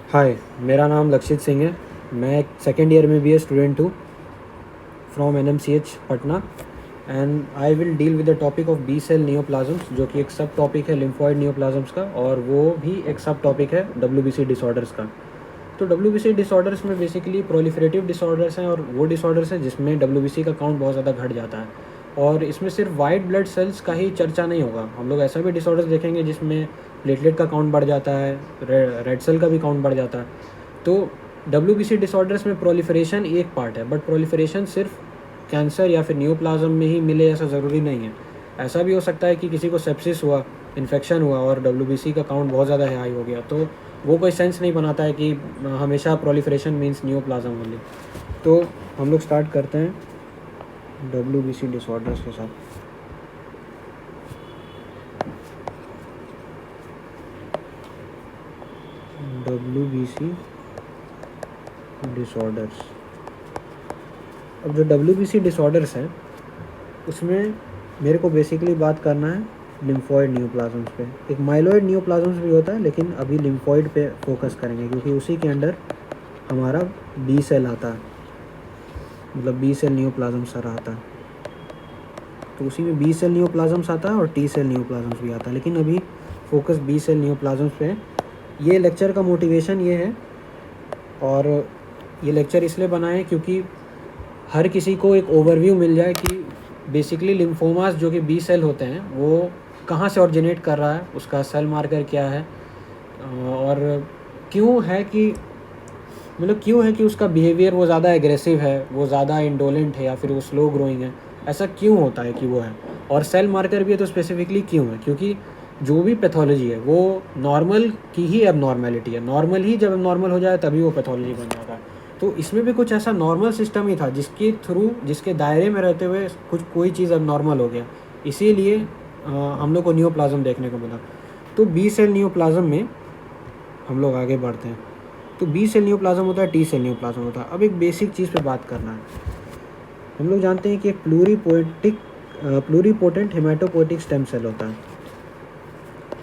हाय, मेरा नाम लक्षित सिंह है। मैं एक सेकेंड ईयर में BA स्टूडेंट हूँ from NMCH Patna and I will deal with the topic of B cell neoplasms, जो कि एक सब टॉपिक है लिम्फॉइड नियोप्लाज्म्स का, और वो भी एक सब टॉपिक है WBC डिसऑर्डर्स का। तो WBC डिसऑर्डर्स में बेसिकली प्रोलिफरेटिव डिसऑर्डर्स हैं, और वो डिसऑर्डर्स हैं जिसमें WBC का काउंट बहुत ज़्यादा घट जाता है। और इसमें सिर्फ वाइट ब्लड सेल्स का ही चर्चा नहीं होगा, हम लोग ऐसा भी डिसऑर्डर्स देखेंगे जिसमें प्लेटलेट का काउंट बढ़ जाता है, रेड सेल का भी काउंट बढ़ जाता है। तो WBC डिसऑर्डर्स में प्रोलिफरेशन एक पार्ट है, बट प्रोलिफरेशन सिर्फ कैंसर या फिर नियोप्लाज्म में ही मिले ऐसा ज़रूरी नहीं है। ऐसा भी हो सकता है कि किसी को सेप्सिस हुआ, इन्फेक्शन हुआ और WBC का काउंट बहुत ज़्यादा हाई हो गया, तो वो कोई सेंस नहीं बनाता है कि हमेशा प्रोलिफरेशन मीन्स नियोप्लाज्म ओनली। तो हम लोग स्टार्ट करते हैं WBC डिसऑर्डर्स के साथ। WBC disorders. अब जो WBC डिसऑर्डर्स हैं उसमें मेरे को बेसिकली बात करना है लिम्फॉइड नियोप्लाज्म्स पे। एक माइलॉइड नियोप्लाज्म्स भी होता है, लेकिन अभी लिम्फॉइड पे फोकस करेंगे क्योंकि उसी के अंडर हमारा बी सेल आता है, मतलब बी सेल नियोप्लाज्म्स सारा आता है। तो उसी में बी सेल नियोप्लाज्म्स आता है और टी सेल नियोप्लाज्म्स भी आता है, लेकिन अभी फोकस बी सेल नियोप्लाज्म्स पे है। ये लेक्चर का मोटिवेशन ये है, और ये लेक्चर इसलिए बनाए क्योंकि हर किसी को एक ओवरव्यू मिल जाए कि बेसिकली लिम्फोमास जो कि बी सेल होते हैं वो कहाँ से ऑरिजिनेट कर रहा है, उसका सेल मार्कर क्या है, और क्यों है कि उसका बिहेवियर वो ज़्यादा एग्रेसिव है, वो ज़्यादा इंडोलेंट है, या फिर वो स्लो ग्रोइंग है। ऐसा क्यों होता है कि वो है, और सेल मार्कर भी है तो स्पेसिफिकली क्यों है, क्योंकि जो भी पैथोलॉजी है वो नॉर्मल की ही एबनॉर्मेलिटी है। नॉर्मल ही जब नॉर्मल हो जाए तभी वो पैथोलॉजी बन जाता है। तो इसमें भी कुछ ऐसा नॉर्मल सिस्टम ही था जिसके थ्रू, जिसके दायरे में रहते हुए कोई चीज़ अब नॉर्मल हो गया, इसीलिए हम लोग को नियोप्लाज्म देखने को मिला। तो बी सेल नियोप्लाज्म में हम लोग आगे बढ़ते हैं। तो बी सेल नियोप्लाज्म होता है, टी सेल नियोप्लाज्म होता है। अब एक बेसिक चीज़ पे बात करना है। हम लोग जानते हैं कि एक प्लूरीपोटेंट हेमाटोपोएटिक स्टेम सेल होता है,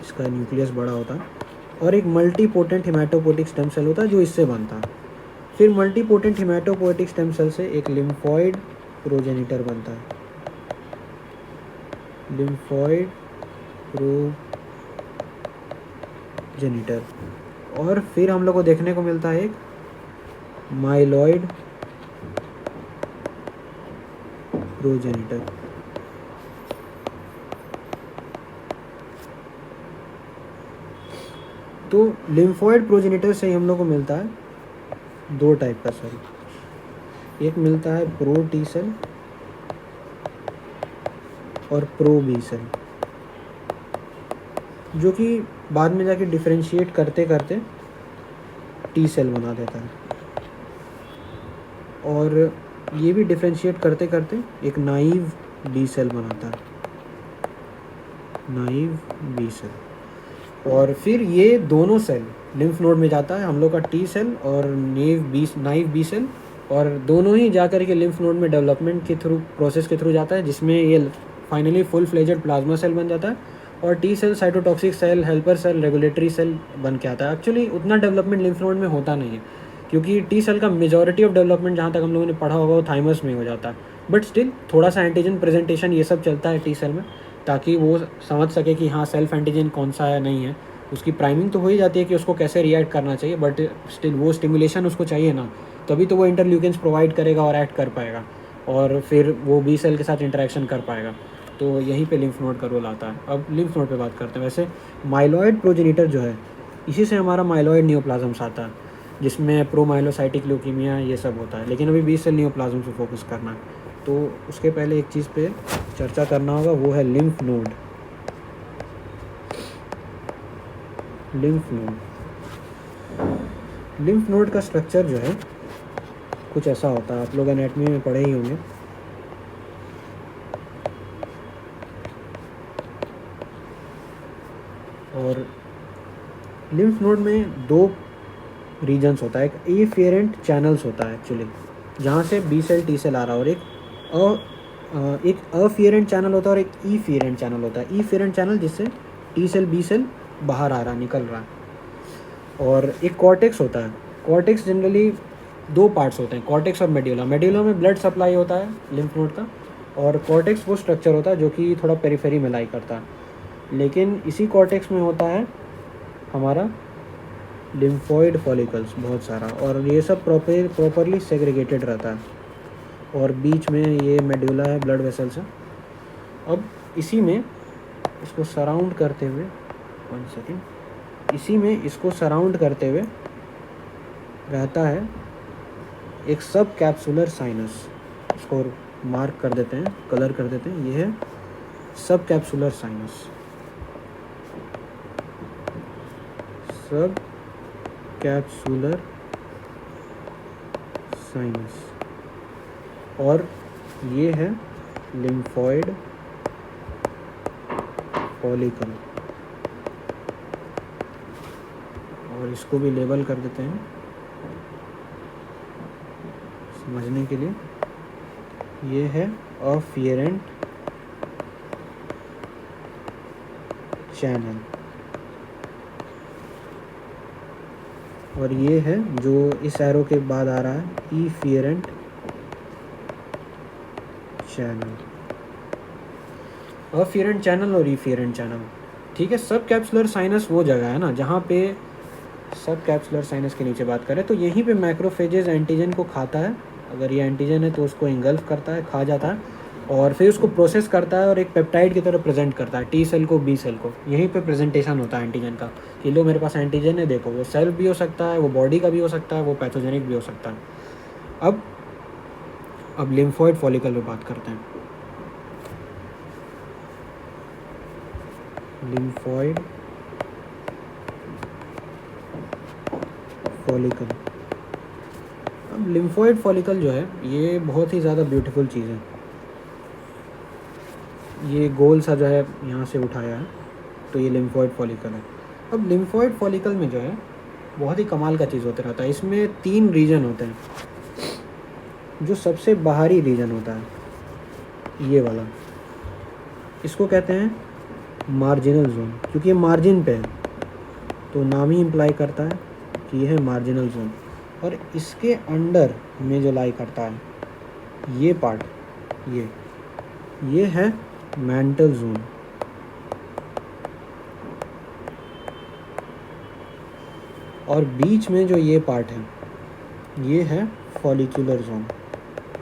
इसका न्यूक्लियस बड़ा होता है, और एक मल्टीपोटेंट हेमाटोपोएटिक स्टेम सेल होता है जो इससे बनता है। फिर मल्टीपोटेंट हेमाटोपोएटिक स्टेम सेल से एक लिम्फॉइड प्रोजेनिटर बनता है, लिम्फॉइड प्रोजेनिटर। और फिर हम लोग को देखने को मिलता है एक माइलॉइड प्रोजेनिटर। तो लिम्फॉइड प्रोजेनिटर से हम लोग को मिलता है दो टाइप का सेल। एक मिलता है प्रो टी सेल और प्रो बी सेल, जो कि बाद में जाके डिफरेंशिएट करते करते टी सेल बना देता है, और ये भी डिफरेंशिएट करते करते एक नाइव बी सेल बनाता है, नाइव बी सेल। और फिर ये दोनों सेल लिम्फ नोड में जाता है, हम लोग का टी सेल और नाइव बी सेल, और दोनों ही जाकर के लिम्फ नोड में डेवलपमेंट के थ्रू, प्रोसेस के थ्रू जाता है, जिसमें ये finally full fledged plasma cell बन जाता है। और T cell cytotoxic cell, helper cell, regulatory cell बन के आता है। एक्चुअली उतना डेवलपमेंट लिम्फ नोड में होता नहीं है, क्योंकि टी सेल का मेजॉरिटी ऑफ डेवलपमेंट जहाँ तक हम लोगों ने पढ़ा होगा वो थाइमस में हो जाता है। बट स्टिल थोड़ा सा एंटीजन प्रेजेंटेशन ये सब चलता है टी सेल में, ताकि वो समझ सके कि हाँ सेल्फ एंटीजन कौन सा है, नहीं है। उसकी प्राइमिंग तो हो ही जाती है कि उसको कैसे रिएक्ट करना चाहिए, बट स्टिल वो स्टिमुलेशन उसको चाहिए ना, तभी तो वो इंटरल्यूकेंस प्रोवाइड करेगा और एक्ट कर पाएगा, और फिर वो बी सेल के साथ इंटरेक्शन कर पाएगा। तो यहीं पे लिम्फ नोड का रोल आता है। अब लिम्फ नोड पे बात करते हैं। वैसे माइलॉइड प्रोजेनिटर जो है, इसी से हमारा माइलॉइड नियोप्लाज्म्स आता है, जिसमें प्रोमाइलोसाइटिक ल्यूकीमिया ये सब होता है, लेकिन अभी बी सेल नियोप्लाज्म पे फोकस करना है। तो उसके पहले एक चीज़ पे चर्चा करना होगा, वो है लिम्फ नोड। लिम्फ नोड का स्ट्रक्चर जो है कुछ ऐसा होता है, आप लोग एनाटॉमी में पढ़े ही होंगे। और लिम्फ नोड में दो रीजन्स होता है, एक एफेरेंट चैनल्स होता है एक्चुअली, जहाँ से बी सेल टी सेल आ रहा है, और एक अफेरेंट चैनल होता है और एक ईफेरेंट चैनल होता है। ईफेरेंट चैनल जिससे टी सेल बी सेल बाहर आ रहा है, निकल रहा है। और एक कॉर्टेक्स होता है। कॉर्टेक्स जनरली दो पार्ट्स होते हैं, कॉर्टेक्स और मेड्यूला। मेड्यूला में ब्लड सप्लाई होता है लिम्फ नोड का, और कॉर्टेक्स वो स्ट्रक्चर होता है जो कि थोड़ा पेरिफेरी में लाई करता है। लेकिन इसी कॉर्टेक्स में होता है हमारा लिम्फॉइड फॉलिकल्स बहुत सारा, और ये सब प्रॉपरली सेग्रीगेटेड रहता है। और बीच में ये मेड्यूला है, ब्लड वेसल्स है। अब इसी में इसको सराउंड करते हुए, 1 सेकेंड, इसी में इसको सराउंड करते हुए रहता है एक सब कैप्सुलर साइनस। इसको मार्क कर देते हैं, कलर कर देते हैं, ये है सब कैप्सुलर साइनस। सब कैप्सुलर साइनस, और ये है लिम्फॉइड फॉलिकल, और इसको भी लेबल कर देते हैं समझने के लिए। ये है अफियरेंट चैनल, और ये है जो इस एरो के बाद आ रहा है इफियरेंट चैनल। अफियरेंट चैनल और इफियरेंट चैनल, ठीक है। सब कैप्सुलर साइनस वो जगह है ना जहाँ पे सब कैप्सुलर साइनस के नीचे बात करें तो यहीं पे मैक्रोफेजेस एंटीजन को खाता है। अगर ये एंटीजन है तो उसको इंगल्फ करता है, खा जाता है, और फिर उसको प्रोसेस करता है और एक पेप्टाइड की तरह प्रेजेंट करता है टी सेल को, बी सेल को। यहीं पे प्रेजेंटेशन होता है एंटीजन का कि लो मेरे पास एंटीजन है, देखो। वो सेल भी हो सकता है, वो बॉडी का भी हो सकता है, वो पैथोजेनिक भी हो सकता है। अब लिम्फॉइड फॉलिकल पे बात करते हैं। लिम्फॉइड फॉलिकल, अब लिम्फॉइड फॉलिकल जो है ये बहुत ही ज़्यादा ब्यूटीफुल चीज़ है। ये गोल सा जो है यहाँ से उठाया है तो ये लिम्फॉइड फॉलिकल है। अब लिम्फॉइड फॉलिकल में जो है बहुत ही कमाल का चीज़ होता रहता है। इसमें 3 रीजन होते हैं। जो सबसे बाहरी रीजन होता है ये वाला, इसको कहते हैं मार्जिनल जोन, क्योंकि ये मार्जिन पे है तो नाम ही इम्प्लाई करता है कि ये है मार्जिनल जोन। और इसके अंडर में जो लाई करता है ये पार्ट, ये है मेंटल जोन। और बीच में जो ये पार्ट है ये है फॉलिकुलर जोन,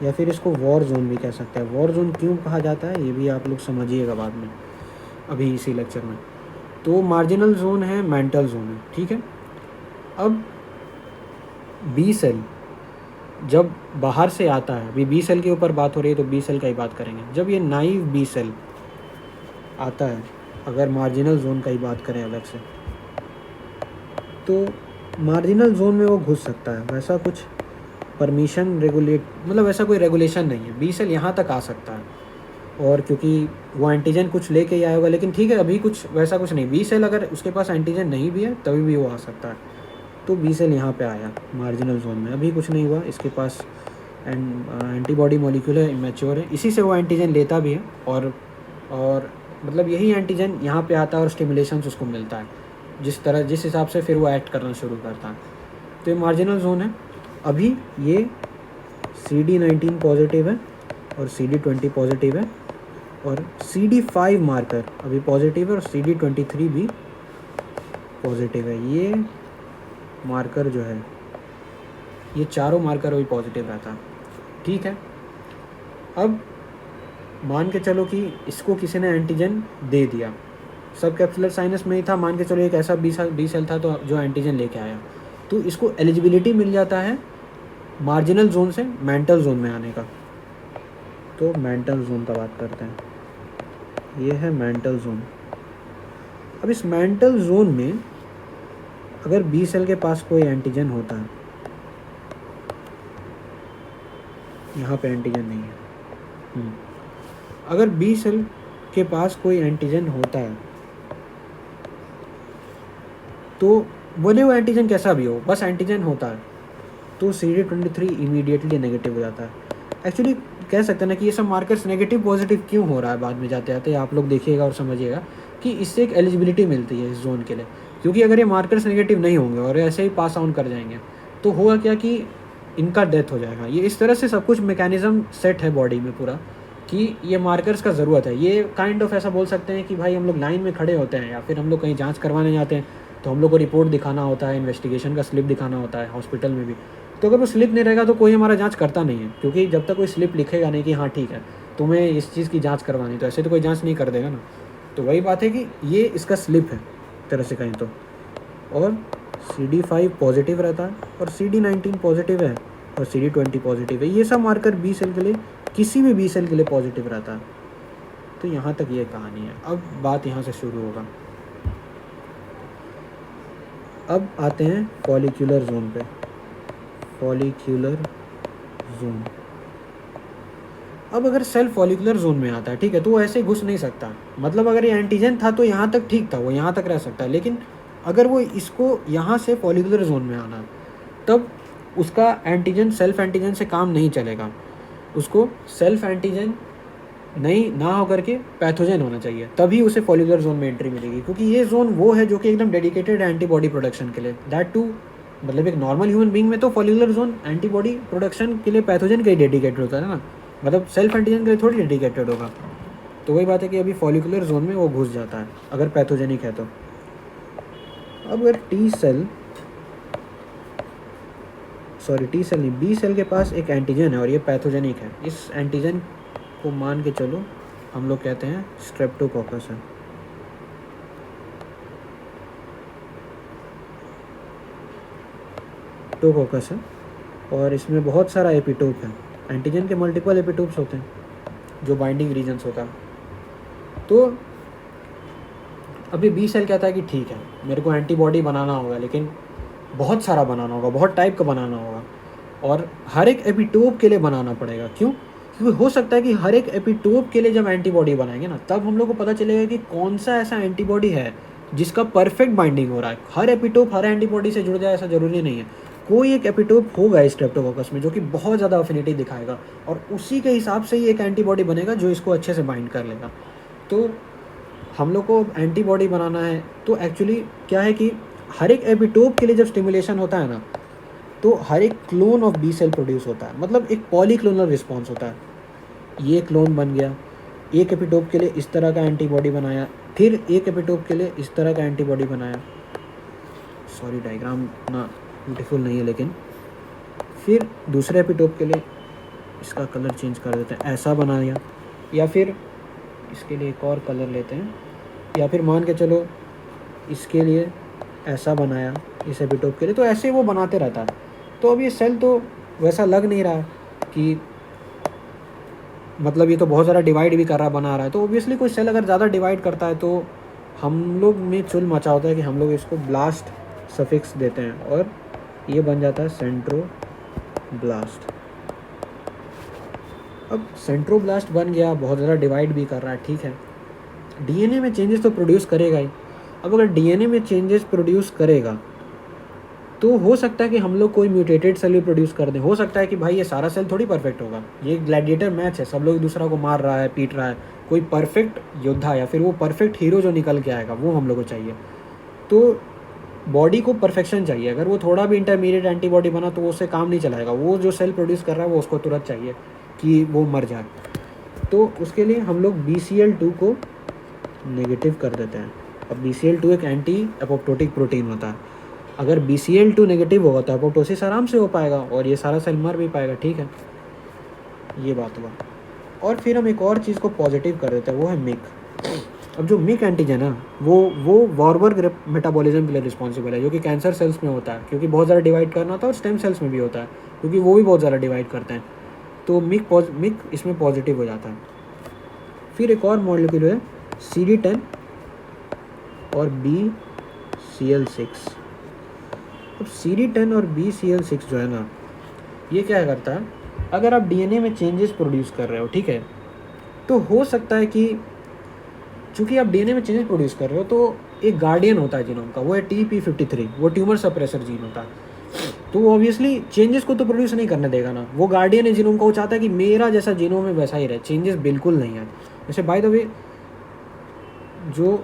या फिर इसको वॉर जोन भी कह सकते हैं। वॉर जोन क्यों कहा जाता है ये भी आप लोग समझिएगा बाद में, अभी इसी लेक्चर में। तो मार्जिनल जोन है, मेंटल जोन है, ठीक है। अब बी सेल जब बाहर से आता है, अभी बी सेल के ऊपर बात हो रही है तो बी सेल का ही बात करेंगे। जब ये नाइव बी सेल आता है, अगर मार्जिनल जोन का ही बात करें अलग से, तो मार्जिनल जोन में वो घुस सकता है। वैसा कुछ परमिशन रेगुलेट, मतलब वैसा कोई रेगुलेशन नहीं है। बी सेल यहाँ तक आ सकता है, और क्योंकि वो एंटीजन कुछ लेके ही आया होगा, लेकिन ठीक है अभी कुछ वैसा कुछ नहीं। बी सेल अगर उसके पास एंटीजन नहीं भी है तभी भी वो आ सकता है। तो बी सेल यहाँ पे आया मार्जिनल जोन में, अभी कुछ नहीं हुआ, इसके पास एंटीबॉडी मॉलिक्यूल है, इमेच्योर है, इसी से वो एंटीजन लेता भी है। और मतलब यही एंटीजन यहाँ पे आता है और स्टिमुलेशंस उसको मिलता है जिस हिसाब से फिर वो एक्ट करना शुरू करता है। तो ये मार्जिनल जोन है। अभी ये CD19 पॉजिटिव है और CD20 पॉजिटिव है, और CD5 मार्कर अभी पॉजिटिव है और CD23 भी पॉजिटिव है। ये मार्कर जो है, ये चारों मार्कर अभी पॉजिटिव रहता है, ठीक है। अब मान के चलो कि इसको किसी ने एंटीजन दे दिया, सब कैप्सुलर साइनस में ही था, मान के चलो एक ऐसा बी सेल था तो जो एंटीजन लेके आया, तो इसको एलिजिबिलिटी मिल जाता है मार्जिनल जोन से मेंटल जोन में आने का। तो मेंटल जोन का बात करते हैं, ये है मेंटल जोन। अब इस मेंटल जोन में अगर बी सेल के पास कोई एंटीजन होता है, यहाँ पे एंटीजन नहीं है, अगर बी सेल के पास कोई एंटीजन होता है तो बोले वो एंटीजन कैसा भी हो, बस एंटीजन होता है, तो CD23 इमीडिएटली नेगेटिव हो जाता है। एक्चुअली कह सकते हैं ना कि ये सब मार्कर्स नेगेटिव पॉजिटिव क्यों हो रहा है बाद में जाते जाते, आप लोग देखिएगा और समझिएगा कि इससे एक एलिजिबिलिटी मिलती है इस जोन के लिए। क्योंकि अगर ये मार्कर्स नेगेटिव नहीं होंगे और ऐसे ही पास ऑन कर जाएंगे तो होगा क्या कि इनका डेथ हो जाएगा। ये इस तरह से सब कुछ मैकेनिज्म सेट है बॉडी में पूरा कि ये मार्कर्स का ज़रूरत है। ये काइंड ऑफ ऐसा बोल सकते हैं कि भाई हम लोग लाइन में खड़े होते हैं या फिर हम लोग कहीं जांच करवाने जाते हैं तो हम लोग को रिपोर्ट दिखाना होता है, इन्वेस्टिगेशन का स्लिप दिखाना होता है हॉस्पिटल में भी। तो अगर वो स्लिप नहीं रहेगा तो कोई हमारा जांच करता नहीं है, क्योंकि जब तक कोई स्लिप लिखेगा नहीं कि हाँ ठीक है तुम्हें इस चीज़ की जाँच करवानी, तो ऐसे तो कोई जाँच नहीं कर देगा ना। तो वही बात है कि ये इसका स्लिप है तरह से कहीं तो। और CD5 पॉजिटिव रहता है और CD19 पॉजिटिव है और CD20 पॉजिटिव है। ये सब मार्कर बी सेल के लिए, किसी भी बी सेल के लिए पॉजिटिव रहता है। तो यहाँ तक ये कहानी है। अब बात यहाँ से शुरू होगा। अब आते हैं फॉलिक्यूलर जोन पे। फॉलिक्यूलर जोन, अब अगर सेल फॉलिकुलर जोन में आता है, ठीक है, तो वो ऐसे घुस नहीं सकता। मतलब अगर ये एंटीजन था तो यहाँ तक ठीक था, वो यहाँ तक रह सकता है। लेकिन अगर वो इसको यहाँ से फॉलिकुलर जोन में आना, तब उसका एंटीजन सेल्फ एंटीजन से काम नहीं चलेगा। उसको सेल्फ एंटीजन नहीं ना हो करके पैथोजन होना चाहिए, तभी उसे फॉलिकुलर जोन में एंट्री मिलेगी। क्योंकि ये जोन वो है जो कि एकदम डेडिकेटेड है एंटीबॉडी प्रोडक्शन के लिए। दैट टू मतलब एक नॉर्मल ह्यूमन बीइंग में तो फॉलिकुलर जोन एंटीबॉडी प्रोडक्शन के लिए पैथोजन के लिए डेडिकेटेड होता है ना, मतलब सेल्फ एंटीजन के लिए थोड़ी डेडिकेटेड होगा। तो वही बात है कि अभी फॉलिकुलर जोन में वो घुस जाता है अगर पैथोजेनिक है तो। अब अगर टी सेल नहीं, बी सेल के पास एक एंटीजन है और ये पैथोजेनिक है, इस एंटीजन को मान के चलो हम लोग कहते हैं स्ट्रेप्टोकोकस है। स्ट्रेप्टोकोकस है और इसमें बहुत सारा एपिटोप है। एंटीजन के मल्टीपल एपिटोप्स होते हैं जो बाइंडिंग रीजन्स होता है। तो अभी बी सेल कहता है कि ठीक है मेरे को एंटीबॉडी बनाना होगा, लेकिन बहुत सारा बनाना होगा, बहुत टाइप का बनाना होगा और हर एक एपिटोप के लिए बनाना पड़ेगा। क्यों? क्योंकि हो सकता है कि हर एक एपिटोप के लिए जब एंटीबॉडी बनाएंगे ना, तब हम लोग को पता चलेगा कि कौन सा ऐसा एंटीबॉडी है जिसका परफेक्ट बाइंडिंग हो रहा है। हर एपिटोप हर एंटीबॉडी से जुड़ जाए ऐसा ज़रूरी नहीं है। कोई एक एपिटोप होगा स्ट्रेप्टोकोकस में जो कि बहुत ज़्यादा अफिनिटी दिखाएगा और उसी के हिसाब से ही एक एंटीबॉडी बनेगा जो इसको अच्छे से बाइंड कर लेगा। तो हम लोग को एंटीबॉडी बनाना है तो एक्चुअली क्या है कि हर एक एपिटोप के लिए जब स्टिमुलेशन होता है ना, तो हर एक clone of B cell produce होता है। मतलब एक पॉलीक्लोनल रिस्पॉन्स होता है। ये क्लोन बन गया, एक एपिटोप के लिए इस तरह का एंटीबॉडी बनाया, फिर एक एपिटोप के लिए इस तरह का एंटीबॉडी बनाया। सॉरी डायग्राम ना ब्यूटीफुल नहीं है, लेकिन फिर दूसरे एपिटोप के लिए इसका कलर चेंज कर देते हैं, ऐसा बना दिया, या फिर इसके लिए एक और कलर लेते हैं, या फिर मान के चलो इसके लिए ऐसा बनाया इस एपिटोप के लिए। तो ऐसे वो बनाते रहता है। तो अब ये सेल तो वैसा लग नहीं रहा कि मतलब ये तो बहुत ज़्यादा डिवाइड भी कर रहा बना रहा है। तो ऑब्वियसली कोई सेल अगर ज़्यादा डिवाइड करता है तो हम लोग में चुल मचा होता है कि हम लोग इसको ब्लास्ट सफिक्स देते हैं और ये बन जाता है सेंट्रोब्लास्ट। अब सेंट्रोब्लास्ट बन गया, बहुत ज़्यादा डिवाइड भी कर रहा है, ठीक है। डीएनए में चेंजेस तो प्रोड्यूस करेगा ही। अब अगर डीएनए में चेंजेस प्रोड्यूस करेगा तो हो सकता है कि हम लोग कोई म्यूटेटेड सेल भी प्रोड्यूस कर दें। हो सकता है कि भाई ये सारा सेल थोड़ी परफेक्ट होगा, ये ग्लैडिएटर मैच है, सब लोग एक दूसरा को मार रहा है, पीट रहा है। कोई परफेक्ट योद्धा या फिर वो परफेक्ट हीरो जो निकल के आएगा वो हम लोग को चाहिए। तो बॉडी को परफेक्शन चाहिए। अगर वो थोड़ा भी इंटरमीडिएट एंटीबॉडी बना तो उससे काम नहीं चलाएगा। वो जो सेल प्रोड्यूस कर रहा है वो उसको तुरंत चाहिए कि वो मर जाए। तो उसके लिए हम लोग BCL2 को नेगेटिव कर देते हैं। अब BCL2 एक एंटी एपोप्टोटिक प्रोटीन होता है। अगर BCL2 नेगेटिव होगा तो एपोप्टोसिस आराम से हो पाएगा और ये सारा सेल मर भी पाएगा, ठीक है। ये बात हुआ। और फिर हम एक और चीज़ को पॉजिटिव कर देते हैं, वो है मिक। अब जो मिक एंटीजन है वो वॉरबर्ग मेटाबॉलिज्म के लिए रिस्पॉन्सिबल है, जो कि कैंसर सेल्स में होता है, क्योंकि बहुत ज़्यादा डिवाइड करना होता है, और स्टेम सेल्स में भी होता है क्योंकि वो भी बहुत ज़्यादा डिवाइड करते हैं। तो मिक इसमें पॉजिटिव हो जाता है। फिर एक और मॉलिक्यूल है CD10 और BCl6। अब CD10 और BCl6 जो है ना, ये क्या करता है, अगर आप DNA में चेंजेस प्रोड्यूस कर रहे हो, ठीक है, तो हो सकता है कि चूँकि आप DNA में चेंजेस प्रोड्यूस कर रहे हो तो एक गार्डियन होता है जीनोम का, वो है TP53, वो ट्यूमर सप्रेसर जीन होता है। तो वो ऑब्वियसली चेंजेस को तो प्रोड्यूस नहीं करने देगा ना, वो गार्डियन है जीनोम का, वो चाहता है कि मेरा जैसा जीनोम है वैसा ही रहे, चेंजेस बिल्कुल नहीं है। जैसे बाय द वे जो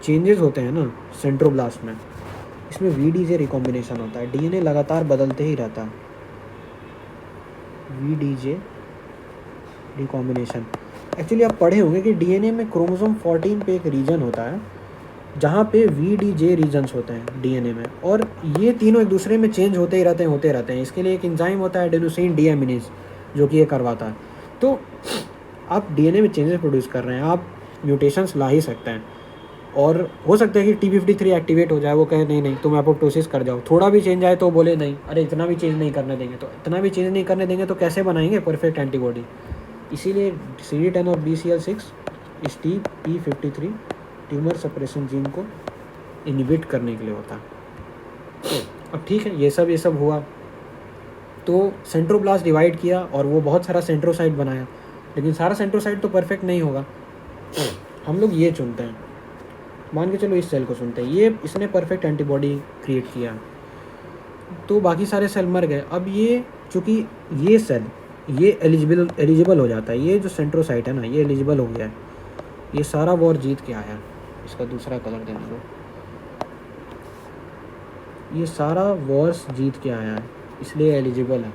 चेंजेस होते हैं ना सेंट्रोब्लास्ट में, इसमें VDJ रिकॉम्बिनेशन होता है, DNA लगातार बदलते ही रहता है। VDJ रिकॉम्बिनेशन, एक्चुअली आप पढ़े होंगे कि DNA में क्रोमोसोम 14 पे एक रीजन होता है जहाँ पे VDJ रीजन्स होते हैं DNA में, और ये तीनों एक दूसरे में चेंज होते ही रहते हैं। इसके लिए एक एंजाइम होता है एडेनोसिन डीएमिनेज जो कि ये करवाता है। तो आप DNA में चेंजेस प्रोड्यूस कर रहे हैं, आप म्यूटेशंस ला ही सकते हैं, और हो सकता है कि T53 एक्टिवेट हो जाए, वो कहे नहीं नहीं तुम एपोप्टोसिस कर जाओ। थोड़ा भी चेंज आए तो बोले नहीं, अरे इतना भी चेंज नहीं करने देंगे, तो इतना भी चेंज नहीं करने देंगे तो कैसे बनाएंगे परफेक्ट एंटीबॉडी। इसीलिए CD10 और BCL6 इस TP53 ट्यूमर सप्रेशन जीन को इनिबिट करने के लिए होता है। अब ठीक है, ये सब हुआ तो सेंट्रोब्लास्ट डिवाइड किया और वो बहुत सारा सेंट्रोसाइट बनाया, लेकिन सारा सेंट्रोसाइट तो परफेक्ट नहीं होगा। हम लोग ये चुनते हैं, मान के चलो इस सेल को सुनते हैं, ये इसने परफेक्ट एंटीबॉडी क्रिएट किया तो बाकी सारे सेल मर गए। अब ये चूँकि ये सेल ये एलिजिबल हो जाता है, ये जो सेंट्रोसाइट है ना ये एलिजिबल हो गया है, ये सारा वॉर जीत के आया। इसका दूसरा कलर देने दो, ये सारा वॉर्स जीत के आया है इसलिए एलिजिबल है।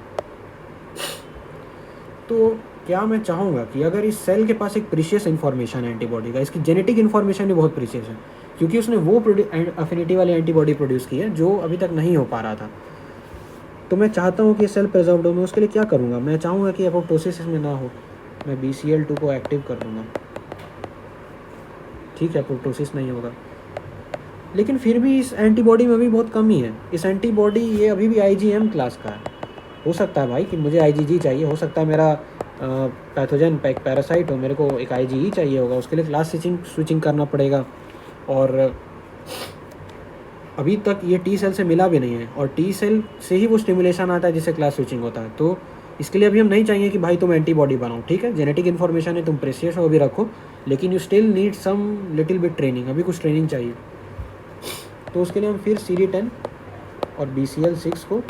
तो क्या मैं चाहूँगा कि अगर इस सेल के पास एक प्रीशियस इन्फॉर्मेशन है एंटीबॉडी का, इसकी जेनेटिक इन्फॉर्मेशन भी बहुत प्रीशियस है क्योंकि उसने वो अफिनिटी वाली एंटीबॉडी प्रोड्यूस की है जो अभी तक नहीं हो पा रहा था, तो मैं चाहता हूँ कि सेल प्रिजर्व्ड हो। मैं उसके लिए क्या करूँगा, मैं चाहूँगा कि एपोप्टोसिस इसमें ना हो, मैं BCL2 को एक्टिव कर दूँगा। ठीक है, एपोप्टोसिस नहीं होगा, लेकिन फिर भी इस एंटीबॉडी में भी बहुत कमी है। इस एंटीबॉडी ये अभी भी IgM क्लास का है। हो सकता है भाई कि मुझे IgG चाहिए, हो सकता है मेरा पैथोजन पैरासाइट हो, मेरे को एक IgE चाहिए होगा, उसके लिए क्लास स्विचिंग करना पड़ेगा, और अभी तक ये T सेल से मिला भी नहीं है, और T सेल से ही वो स्टिमुलेशन आता है जिससे क्लास स्विचिंग होता है। तो इसके लिए अभी हम नहीं चाहेंगे कि भाई तुम एंटीबॉडी बनाओ, ठीक है जेनेटिक इन्फॉर्मेशन है, तुम प्रेशियस हो अभी रखो, लेकिन you still need some little bit training, अभी कुछ ट्रेनिंग चाहिए। तो उसके लिए हम फिर CD10 और BCL6 को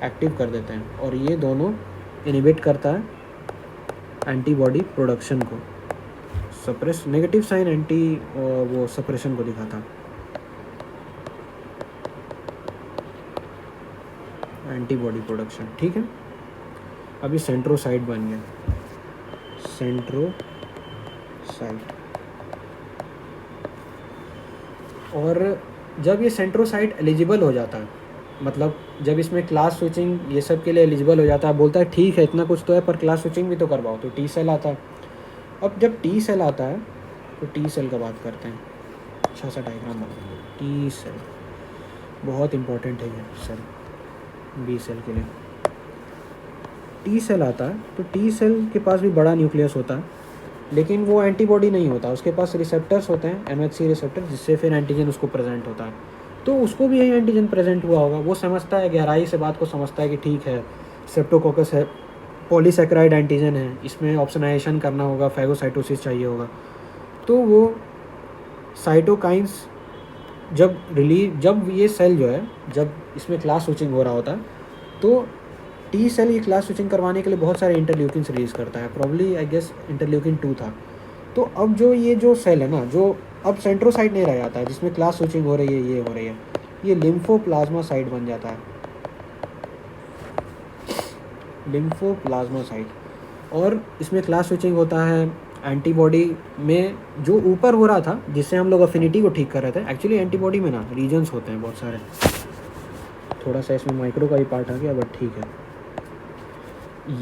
एक्टिव कर देते हैं, और ये दोनों इनिबिट करता है एंटीबॉडी प्रोडक्शन को, सप्रेस नेगेटिव साइन एंटी वो सप्रेशन को दिखाता है, एंटीबॉडी प्रोडक्शन। ठीक है, अभी सेंट्रोसाइट बन गया, सेंट्रोसाइट, और जब ये सेंट्रोसाइट एलिजिबल हो जाता है, मतलब जब इसमें क्लास स्विचिंग ये सब के लिए एलिजिबल हो जाता है, बोलता है ठीक है इतना कुछ तो है पर क्लास स्विचिंग भी तो करवाओ, तो T सेल आता है। अब जब T सेल आता है तो T सेल का बात करते हैं, अच्छा सा डायग्राम बनाएंगे। T सेल बहुत इंपॉर्टेंट है ये सेल, B सेल के लिए। T सेल आता है तो T सेल के पास भी बड़ा न्यूक्लियस होता है, लेकिन वो एंटीबॉडी नहीं होता, उसके पास रिसेप्टर्स होते हैं MHC रिसेप्टर, जिससे फिर एंटीजन उसको प्रेजेंट होता है। तो उसको भी यही एंटीजन प्रेजेंट हुआ होगा, वो समझता है, गहराई से बात को समझता है कि ठीक है स्ट्रेप्टोकोकस है, पॉलीसैकेराइड एंटीजन है, इसमें ऑप्सनाइजेशन करना होगा, फैगोसाइटोसिस चाहिए होगा। तो वो साइटोकाइंस जब ये सेल जो है, जब इसमें क्लास स्विचिंग हो रहा होता है, तो T सेल ये क्लास स्विचिंग करवाने के लिए बहुत सारे इंटरल्यूकिन रिलीज़ करता है, प्रॉब्ली आई गेस इंटरल्यूकिन 2 था। तो अब जो सेल है ना, जो अब सेंट्रोसाइट नहीं रह जाता है जिसमें क्लास स्विचिंग हो रही है, ये हो रही है, ये लिम्फोप्लाज्मा साइट बन जाता है, लिम्फोप्लाज्मा साइट, और इसमें क्लास स्विचिंग होता है एंटीबॉडी में जो ऊपर हो रहा था, जिससे हम लोग अफिनिटी को ठीक कर रहे थे। एक्चुअली एंटीबॉडी में ना रीजन्स होते हैं बहुत सारे, थोड़ा सा इसमें माइक्रो का ही पार्ट आ गया बट ठीक है।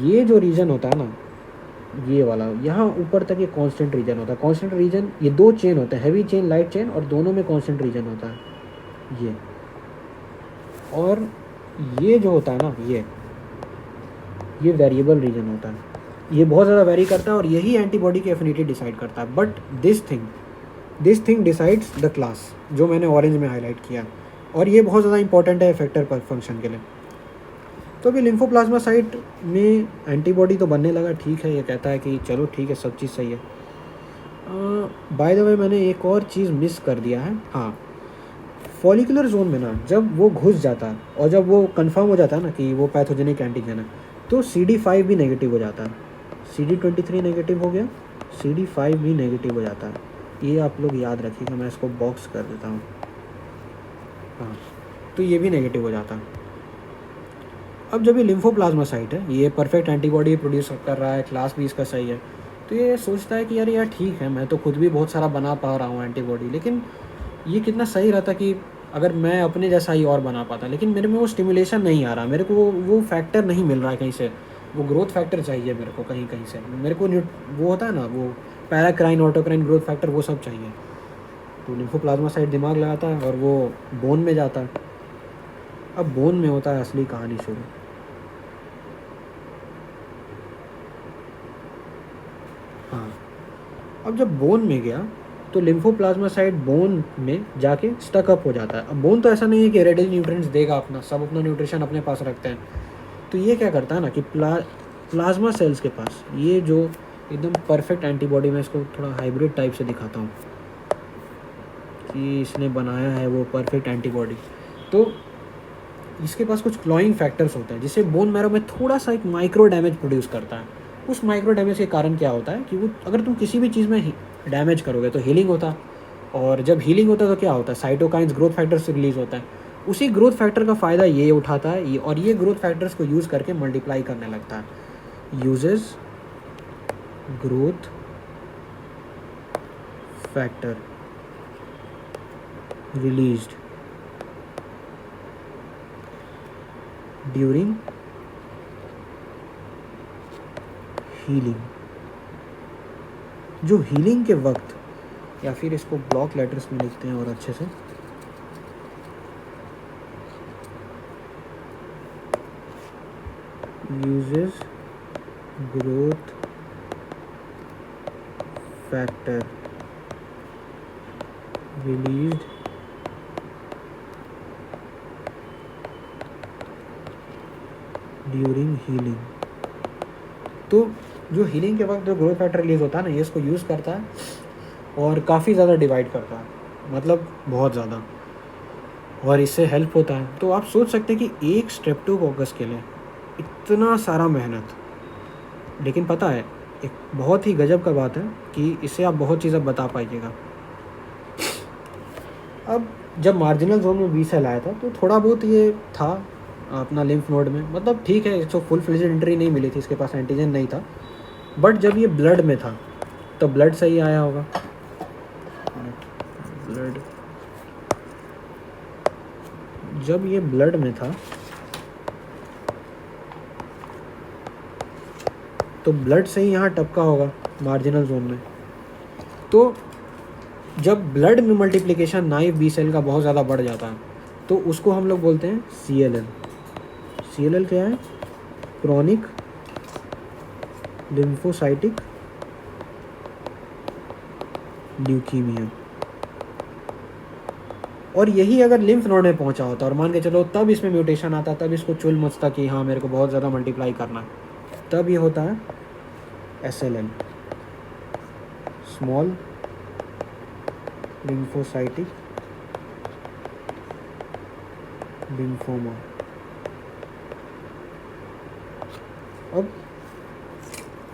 ये जो रीजन होता है ना, ये वाला यहाँ ऊपर तक ये कांस्टेंट रीजन होता है। कांस्टेंट रीजन, ये दो चेन होते हैं, हैवी चेन, लाइट चेन, और दोनों में कांस्टेंट रीजन होता है ये। और ये जो होता है ना, ये वेरिएबल रीजन होता है, ये बहुत ज़्यादा वेरी करता है, और यही एंटीबॉडी की एफिनिटी डिसाइड करता है। But this thing decides the class, जो मैंने ऑरेंज में हाईलाइट किया, और ये बहुत ज़्यादा इंपॉर्टेंट है इफेक्टर पर फंक्शन के लिए। तो अभी लिम्फोप्लाज्मा साइट में एंटीबॉडी तो बनने लगा, ठीक है, ये कहता है कि चलो ठीक है सब चीज़ सही है। बाय द वे मैंने एक और चीज़ मिस कर दिया है, हाँ, फॉलिकुलर जोन में ना जब वो घुस जाता है और जब वो कंफर्म हो जाता है ना कि वो पैथोजेनिक एंटीजन है, तो CD5 भी नेगेटिव हो जाता है, CD23 नेगेटिव हो गया, CD5 भी नेगेटिव हो जाता है। ये आप लोग याद रखिएगा, मैं इसको बॉक्स कर देता हूँ। हाँ, तो ये भी नेगेटिव हो जाता है। अब जब ये लिम्फोप्लाज्मासाइट है, ये परफेक्ट एंटीबॉडी प्रोड्यूस कर रहा है, क्लास भी इसका सही है, तो ये सोचता है कि यार ठीक है, मैं तो खुद भी बहुत सारा बना पा रहा हूँ एंटीबॉडी, लेकिन ये कितना सही रहता कि अगर मैं अपने जैसा ही और बना पाता, लेकिन मेरे में वो स्टिमुलेशन नहीं आ रहा, मेरे को वो फैक्टर नहीं मिल रहा है कहीं से, वो ग्रोथ फैक्टर चाहिए मेरे को कहीं कहीं से, मेरे को वो होता है ना, वो पैराक्राइन, ऑटोक्राइन ग्रोथ फैक्टर, वो सब चाहिए। तो लिम्फोप्लाज्मासाइट दिमाग लगाता है और वो बोन में जाता है। अब बोन में होता है असली कहानी शुरू। हाँ, अब जब बोन में गया तो लिम्फोप्लाज्मासाइट बोन में जाके स्टक अप हो जाता है। अब बोन तो ऐसा नहीं है कि रेडी न्यूट्रिएंट्स देगा अपना, सब अपना न्यूट्रिशन अपने पास रखते हैं। तो ये क्या करता है ना कि प्लाज्मा सेल्स के पास ये जो एकदम परफेक्ट एंटीबॉडी, में इसको थोड़ा हाइब्रिड टाइप से दिखाता हूँ कि इसने बनाया है वो परफेक्ट एंटीबॉडी। तो इसके पास कुछ क्लॉइंग फैक्टर्स होते हैं जिससे बोन मैरो में थोड़ा सा एक माइक्रो डैमेज प्रोड्यूस करता है। उस माइक्रो डैमेज के कारण क्या होता है कि वो, अगर तुम किसी भी चीज़ में डैमेज करोगे तो हीलिंग होता है, और जब हीलिंग होता है तो क्या होता है, साइटोकाइंस ग्रोथ फैक्टर्स रिलीज होता है। उसी ग्रोथ फैक्टर का फ़ायदा ये उठाता है ये, और ये ग्रोथ फैक्टर्स को यूज़ करके मल्टीप्लाई करने लगता है। Uses growth factor released during healing. जो हीलिंग के वक्त, या फिर इसको ब्लॉक लेटर्स में लिखते हैं और अच्छे से, uses growth factor released during healing. तो जो हीलिंग के वक्त जो ग्रोथ फैक्टर रिलीज होता है ना, ये इसको यूज़ करता है और काफ़ी ज़्यादा डिवाइड करता है, मतलब बहुत ज़्यादा, और इससे हेल्प होता है। तो आप सोच सकते हैं कि एक स्ट्रेप्टोकोकस के लिए इतना सारा मेहनत, लेकिन पता है एक बहुत ही गजब का बात है कि इससे आप बहुत चीज़ें बता पाइएगा। अब जब मार्जिनल जोन में बी सेल आया था तो थोड़ा बहुत ये था अपना लिम्फ नोड में, मतलब ठीक है, इसको फुल फ्लेजेड एंट्री नहीं मिली थी, इसके पास एंटीजन नहीं था। बट जब ये ब्लड में था तो ब्लड सही आया होगा, ब्लड, जब ये ब्लड में था तो ब्लड से ही यहाँ टपका होगा मार्जिनल जोन में। तो जब ब्लड में मल्टीप्लिकेशन नाइफ बी सेल का बहुत ज़्यादा बढ़ जाता है तो उसको हम लोग बोलते हैं CLL। CLL क्या है? Chronic lymphocytic leukaemia. और यही अगर लिम्फ नोड में पहुंचा होता और मान के चलो तब इसमें म्यूटेशन आता, तब इसको चुल मचता कि हाँ मेरे को बहुत ज़्यादा मल्टीप्लाई करना है, तब ये होता है SLL, स्मॉल लिम्फोसाइटिक लिम्फोमा। अब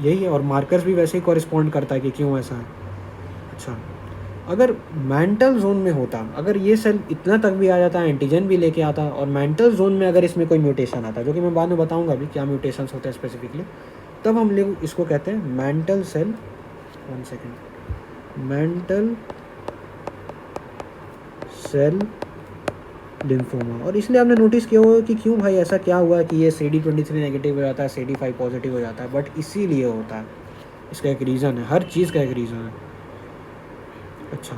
यही है, और मार्कर्स भी वैसे ही कॉरिस्पॉन्ड करता है कि क्यों ऐसा है। अच्छा, अगर मेंटल जोन में होता, अगर ये सेल इतना तक भी आ जाता, एंटीजन भी लेके आता, और मेंटल जोन में अगर इसमें कोई म्यूटेशन आता, जो कि मैं बाद में बताऊंगा अभी क्या म्यूटेशंस होते हैं स्पेसिफिकली, तब हम लोग इसको कहते हैं mantle cell, 1 second, mantle cell lymphoma. और इसलिए आपने नोटिस किया होगा कि क्यों भाई ऐसा क्या हुआ कि ये CD23 नेगेटिव हो जाता है, CD5 पॉजिटिव हो जाता है, बट इसीलिए होता है, इसका एक रीज़न है, हर चीज़ का एक रीज़न है। अच्छा,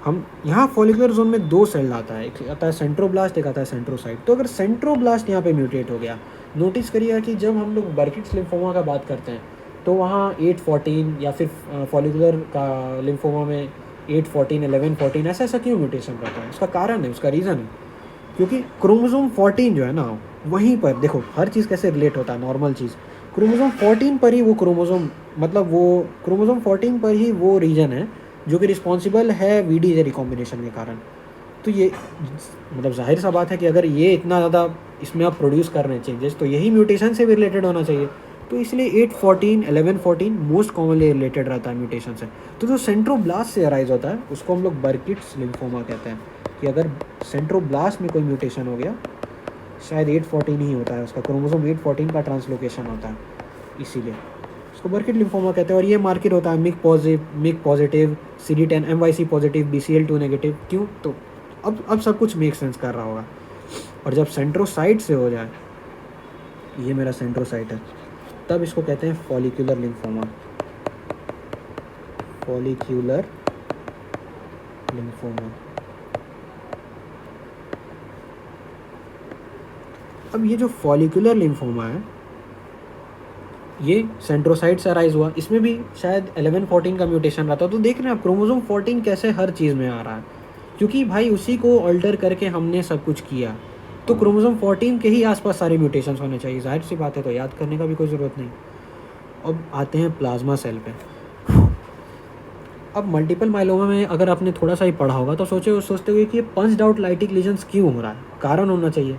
हम यहाँ फॉलिकुलर जोन में 2 सेल आता है, एक आता है सेंट्रोब्लास्ट, एक आता है सेंट्रोसाइट। तो अगर सेंट्रोब्लास्ट यहाँ पे म्यूटेट हो गया, नोटिस करिएगा कि जब हम लोग बर्किट्स लिम्फोमा का बात करते हैं तो वहाँ 814, या फिर फॉलिकुलर का लिम्फोमा में 814, 1114, ऐसा क्यों म्यूटेशन रहता है? उसका कारण है, उसका रीज़न है, क्योंकि क्रोमोसोम 14 जो है ना, वहीं पर देखो हर चीज़ कैसे रिलेट होता है, नॉर्मल चीज़, क्रोमोसोम 14 पर ही वो क्रोमोसोम, मतलब वो क्रोमोसोम 14 पर ही वो रीजन है जो कि रिस्पॉन्सिबल है VDJ रिकॉम्बिनेशन के कारण। तो ये मतलब जाहिर सा बात है कि अगर ये इतना ज़्यादा इसमें आप प्रोड्यूस कर रहे हैं चेंजेस, तो यही म्यूटेशन से भी रिलेटेड होना चाहिए। तो इसलिए 8-14, 11-14 मोस्ट कॉमनली रिलेटेड रहता है म्यूटेशन से। तो जो सेंट्रोब्लास्ट से अराइज होता है उसको हम लोग बर्किट्स लिम्फोमा कहते हैं, कि अगर सेंट्रोब्लास्ट में कोई म्यूटेशन हो गया, शायद 8-14 ही होता है उसका, क्रोमोसोम 8-14 का ट्रांसलोकेशन होता है, इसीलिए उसको बर्किट लिम्फोमा कहते हैं। और ये मार्केट होता है MYC positive, CD10, MYC positive, BCL2 negative. क्यों? तो अब सब कुछ मेक सेंस कर रहा होगा। और जब सेंट्रोसाइट से हो जाए, ये मेरा सेंट्रोसाइट है, तब इसको कहते हैं फॉलिक्यूलर लिम्फोमा। Follicular lymphoma. अब ये जो फॉलिक्यूलर लिम्फोमा है, ये सेंट्रोसाइट से अराइज हुआ, इसमें भी शायद 11-14 का म्यूटेशन रहता है। तो देख रहे हैं आप क्रोमोसोम 14 कैसे हर चीज़ में आ रहा है, क्योंकि भाई उसी को अल्टर करके हमने सब कुछ किया। तो क्रोमोसोम 14 के ही आसपास सारे म्यूटेशंस होने चाहिए, जाहिर सी बात है, तो याद करने का भी कोई ज़रूरत नहीं। अब आते हैं प्लाज्मा सेल पे। अब मल्टीपल माइलोमा में अगर आपने थोड़ा सा ही पढ़ा होगा तो सोचते हुए कि ये पंच्ड आउट लाइटिक लीजन्स क्यों हो रहा है, कारण होना चाहिए।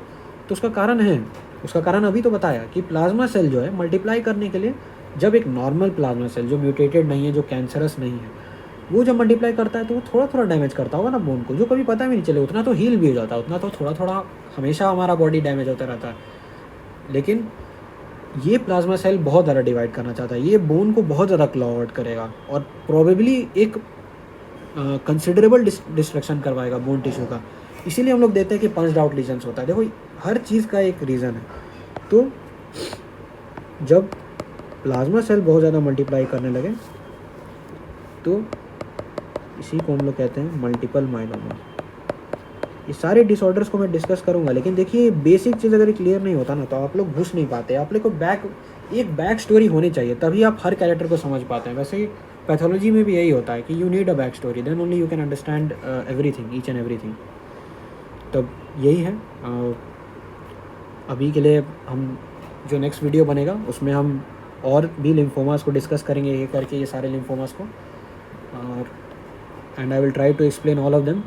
तो उसका कारण है, उसका कारण अभी तो बताया कि प्लाज्मा सेल जो है मल्टीप्लाई करने के लिए, जब एक नॉर्मल प्लाज्मा सेल जो म्यूटेटेड नहीं है, जो कैंसरस नहीं है, वो जब मल्टीप्लाई करता है तो वो थोड़ा थोड़ा डैमेज करता होगा ना बोन को, जो कभी पता भी नहीं चले, उतना तो हील भी हो जाता है, उतना तो थोड़ा थोड़ा हमेशा हमारा बॉडी डैमेज होता रहता है। लेकिन ये प्लाज्मा सेल बहुत ज़्यादा डिवाइड करना चाहता है, ये बोन को बहुत ज़्यादा क्लॉ आउट करेगा और प्रोबेबली एक कंसिडरेबल डिस्ट्रक्शन करवाएगा बोन टिश्यू का। इसीलिए हम लोग देते हैं कि पंच्ड आउट लीजन्स होता है। देखो हर चीज़ का एक रीज़न है। तो जब प्लाज्मा सेल बहुत ज़्यादा मल्टीप्लाई करने लगे तो इसी को हम लोग कहते हैं मल्टीपल माइलोमा। ये सारे डिसऑर्डर्स को मैं डिस्कस करूंगा, लेकिन देखिए बेसिक चीज़ अगर क्लियर नहीं होता ना तो आप लोग घुस नहीं पाते। आप लोग को एक बैक स्टोरी होनी चाहिए, तभी आप हर कैरेक्टर को समझ पाते हैं। वैसे ही पैथोलॉजी में भी यही होता है कि you need a back story, then only you can understand everything, each and everything. तो यही है। अभी के लिए हम जो नेक्स्ट वीडियो बनेगा उसमें हम और भी लिम्फोमास को डिस्कस करेंगे, ये करके ये सारे लिम्फोमास को, और and I will try to explain all of them.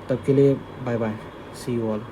तब के लिए bye bye, see you all.